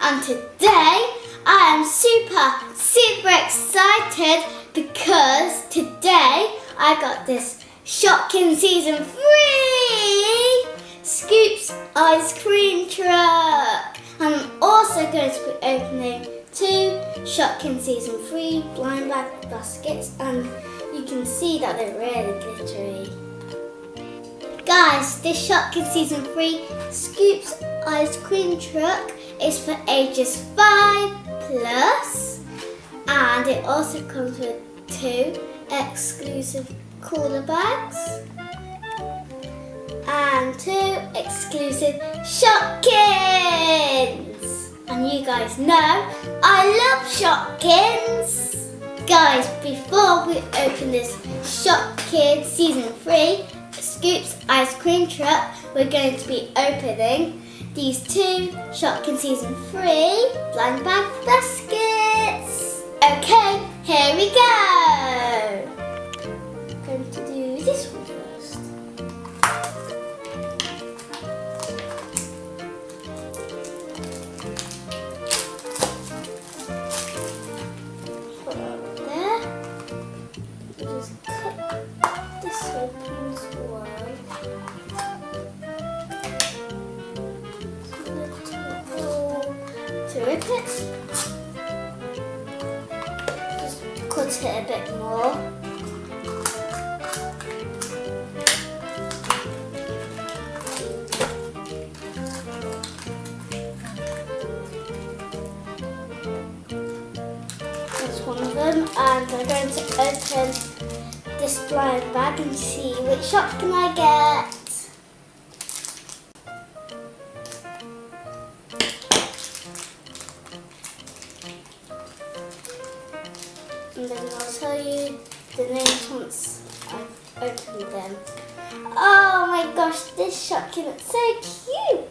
and today I am super excited because today I got this Shopkins Season 3 Scoops ice cream truck. I'm also going to be opening 2 Shopkins Season 3 blind bag baskets, and you can see that they're really glittery. Guys, this Shopkins Season 3 Scoops ice cream truck is for ages 5 plus, and it also comes with 2 exclusive cooler bags and 2 exclusive Shopkins. And you guys know I love Shopkins. Guys, before we open this Shopkins Season 3 Scoops ice cream truck, we're going to be opening these 2 Shopkins Season 3 blind bag baskets. Okay, here we go. I'm going to do this one first. Put it over there. Just cut this open as well. To rip it, just cut it a bit more. That's one of them, and I'm going to open this blind bag and see which Shopkin I get. And then I'll tell you the names once I've opened them. Oh my gosh, this Shopkin looks so cute.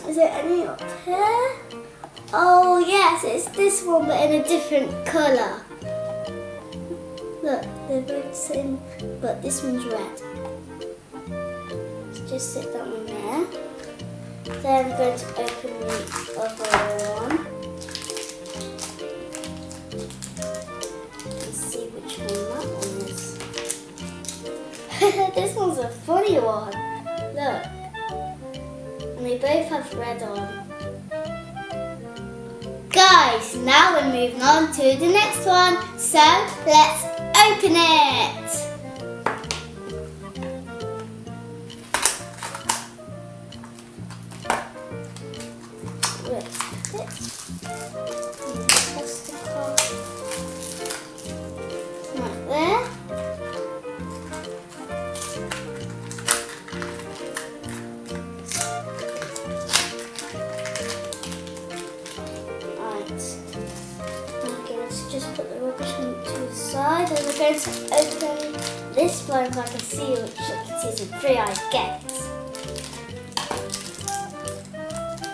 Is there any up here? Oh yes, it's this one but in a different colour. Look, they're both the same, but this one's red. Let's just stick that one there. Then I'm going to open the other one. Which one that one is. This one's a funny one. Look. And they both have red on. Guys, now we're moving on to the next one. So let's open it. Rip it. There. Right. Okay, let's just put the rubbish to the side, and we're going to open this blind bag and see which Shopkins Season 3 I get.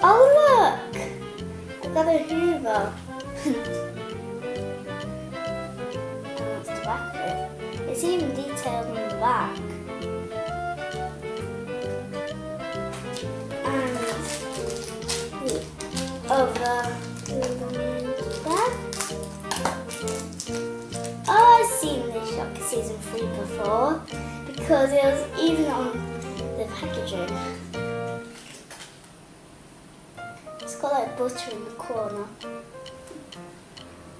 Oh look! I got a Hoover. It's even detailed on the back. And the other bag. Oh, I've seen this Shopkins Season 3 before because it was even on the packaging. It's got like butter in the corner.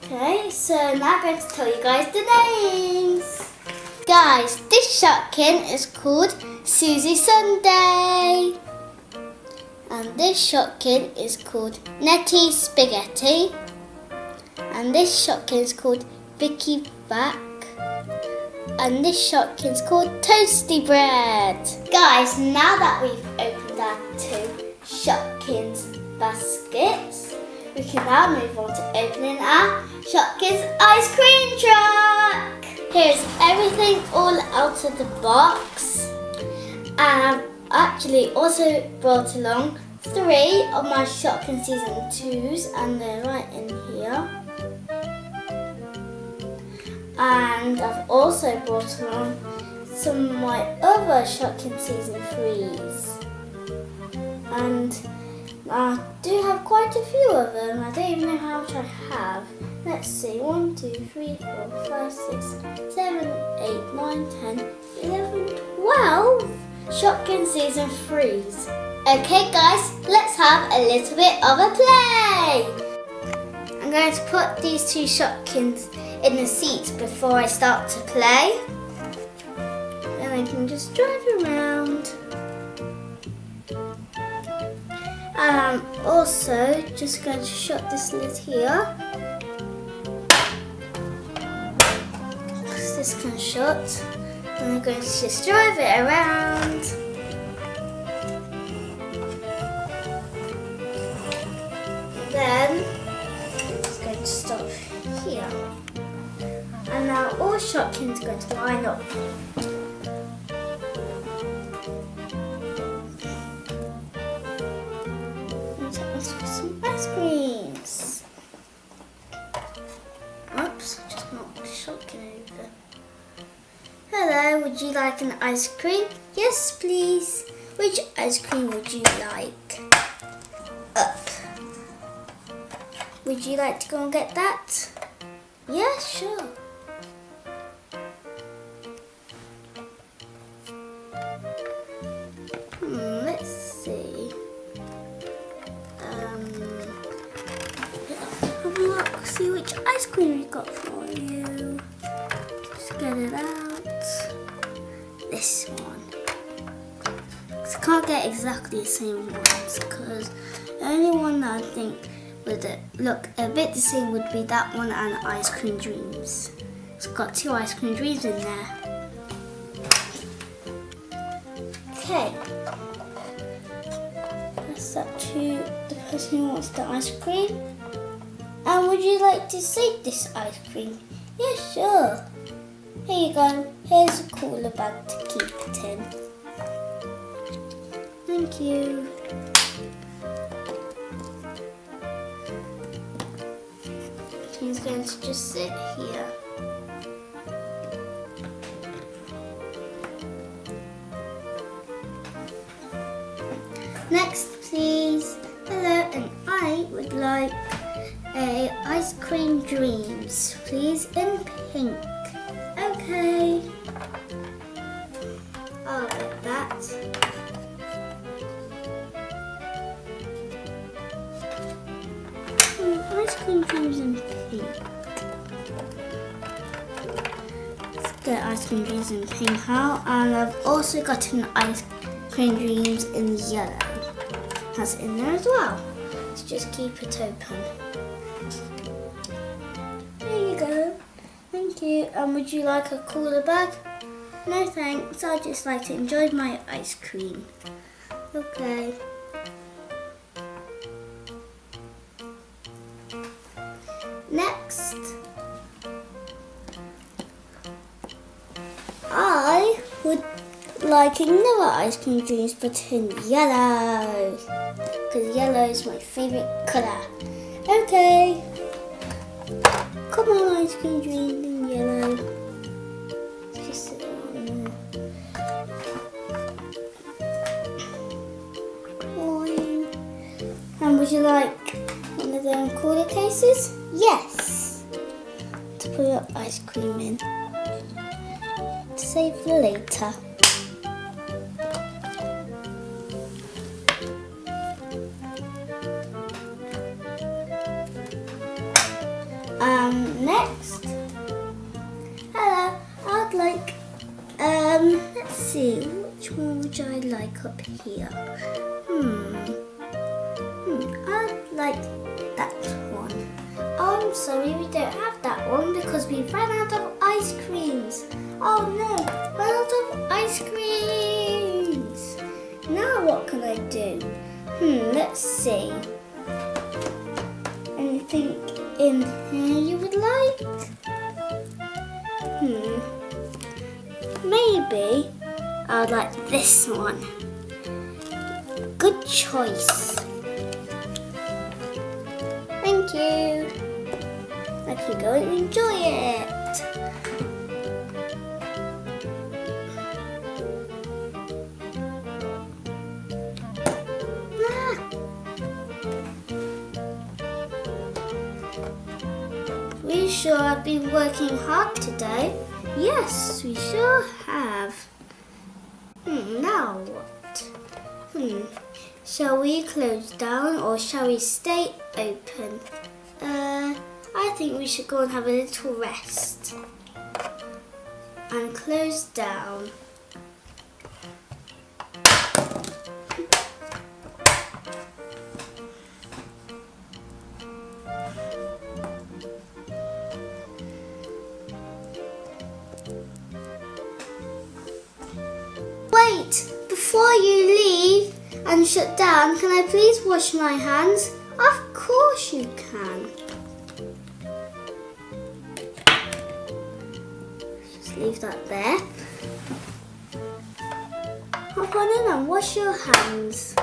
Okay, so now I'm going to tell you guys the names. Guys, this Shopkin is called Susie Sunday. And this Shopkin is called Nettie Spaghetti. And this Shopkin is called Vicky Back. And this Shopkin is called Toasty Bread. Guys, now that we've opened our 2 Shopkins baskets, we can now move on to opening our Shopkins ice cream truck. Here's everything all out of the box. And I've actually also brought along 3 of my Shopkins Season 2s, and they're right in here. And I've also brought along some of my other Shopkins Season 3s. And I do have quite a few of them. I don't even know how much I have. Let's see. 1, 2, 3, 4, 5, 6, 7, 8, 9, 10, 11, 12 Shopkin Season 3s. Okay guys, let's have a little bit of a play. I'm going to put these 2 Shopkins in the seats before I start to play. And I can just drive around. And I'm also just going to shut this lid here. This can shut. And I'm going to just drive it around. Then I'm just going to stop here. And now all Shopkins are going to line up. Some ice creams. Oops, just knocked the Shopkin over. Hello, would you like an ice cream? Yes, please. Which ice cream would you like? Up. Would you like to go and get that? Yeah, sure. Let's see. Have a look, see which ice cream we got for you. Just get it out. This one. I can't get exactly the same ones because the only one that I think would look a bit the same would be that one and Ice Cream Dreams. It's got 2 Ice Cream Dreams in there. Okay. That's up to the person who wants the ice cream. And would you like to save this ice cream? Yeah, sure. Here you go. Here's a cooler bag to keep it in. Thank you. He's going to just sit here. Next, please. Hello, and I would like a Ice Cream Dreams, please, in pink. Okay. I'll get that. Ice Cream Dreams in pink. Let's get Ice Cream Dreams in pink out. And I've also got an Ice Cream Dreams in yellow. That's in there as well. Let's just keep it open. There you go. Thank you. And would you like a cooler bag? No thanks. I'd just like to enjoy my ice cream. Okay. Next, I would like another Ice Cream Dreams but in yellow. Because yellow is my favourite colour. Okay. Come on, Ice Cream Dreams in yellow. Just sit on there. Boing. And would you like one of them cooler cases? Yes. To put your ice cream in. To save for later. Next, hello, I'd like, let's see, which one would I like up here? I'd like that one. Oh, I'm sorry, we don't have that one because we ran out of ice creams. Oh no, ran out of ice creams. Now what can I do? Let's see. Anything in here you would like? Maybe I'd like this one. Good choice. Thank you. I can go and enjoy it. you sure I've been working hard today? Yes, we sure have. Now what? Shall we close down or shall we stay open? I think we should go and have a little rest. And close down. Wait, before you leave and shut down, can I please wash my hands? Of course you can. Just leave that there. Hop on in and wash your hands.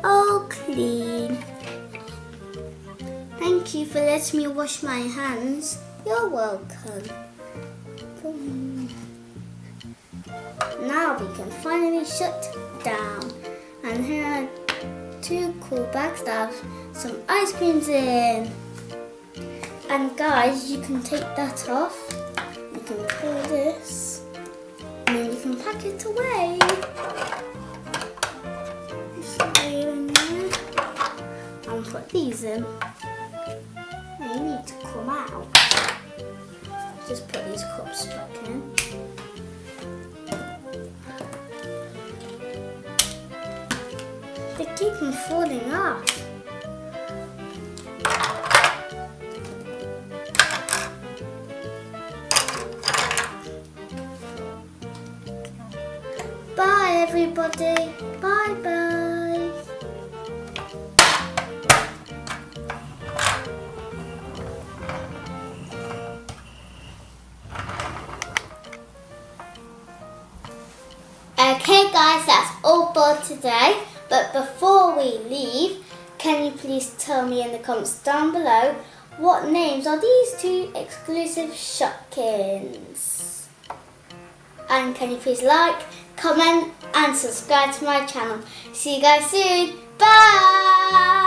All clean. Thank you for letting me wash my hands. You're welcome. Now we can finally shut down. And here are 2 cool bags that have some ice creams in. And guys, you can take that off. You can pull this. And then you can pack it away. Just lay in there. And put these in. You need to come out. Just put these cups back in. They keep on falling off. Bye everybody. Bye bye. Okay guys, that's all for today. But before we leave, can you please tell me in the comments down below what names are these 2 exclusive Shotkins? And can you please like, comment and subscribe to my channel. See you guys soon. Bye!